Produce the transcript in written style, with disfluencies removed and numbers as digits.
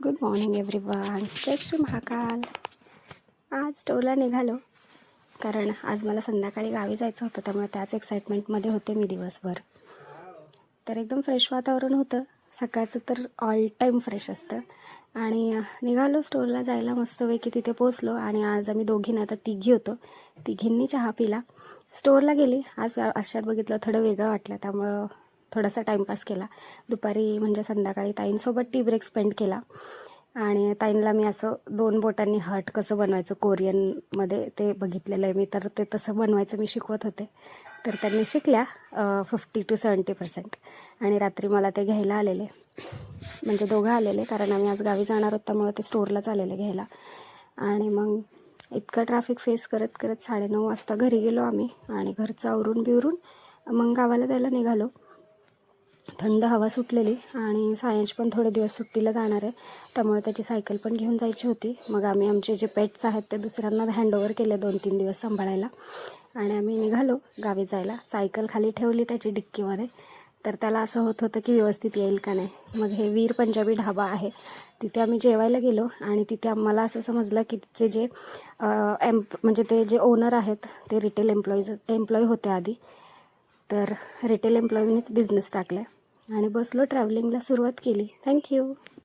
Good morning everyone. जय श्री महाकाल. आज स्टोरला निघालो कारण आज मला संध्याकाळी गावी जायचं होतं, त्यामुळे त्याच एक्साइटमेंटमध्ये होते मी दिवसभर. तर एकदम फ्रेश वातावरण होतं. सकाळचं तर ऑल टाईम फ्रेश असतं. आणि निघालो स्टोरला जायला. मस्तपैकी तिथे पोचलो आणि आज आम्ही दोघी नाही तर तिघी होतो. तिघींनी चहा पिला. स्टोरला गेली. आज आरशात बघितलं, थोडं वेगळं वाटलं, त्यामुळं थोडासा टाईमपास केला. दुपारी म्हणजे संध्याकाळी ताईंसोबत टी ब्रेक स्पेंड केला. आणि ताईंला मी असं 2 बोटांनी हर्ट कसं बनवायचं कोरियनमध्ये ते बघितलेलं आहे मी, तर ते तसं बनवायचं मी शिकवत होते. तर त्यांनी शिकल्या 50 to 70%. आणि रात्री मला ते घ्यायला आलेले, म्हणजे दोघं आलेले, कारण आम्ही आज गावी जाणार होत, त्यामुळे ते स्टोरलाच आलेले घ्यायला. आणि मग इतकं ट्रॅफिक फेस करत करत 9:30 वाजता घरी गेलो आम्ही. आणि घरचं आवरून बिवरून मग गावाला जायला निघालो. थंड हवा सुटलेली आणि सायंश पण थोडे दिवस सुट्टीला जाणार आहे, त्यामुळे त्याची सायकल पण घेऊन जायची होती. मग आम्ही आमचे जे पेट्स आहेत ते दुसऱ्यांना हँडओव्हर केले 2-3 दिवस सांभाळायला. आणि आम्ही निघालो गावी जायला. सायकल खाली ठेवली त्याची डिक्कीमध्ये. तर त्याला असं होत होतं की व्यवस्थित येईल का नाही. मग हे वीर पंजाबी ढाबा आहे, तिथे आम्ही जेवायला गेलो. आणि तिथे आम्हाला असं समजलं की तिथे जे म्हणजे ते जे ओनर आहेत ते रिटेल एम्प्लॉई होते आधी. तर रिटेल एम्प्लॉईनीच बिझनेस टाकला आणि बसलो, ट्रॅव्हलिंगला सुरुवात केली. थँक्यू.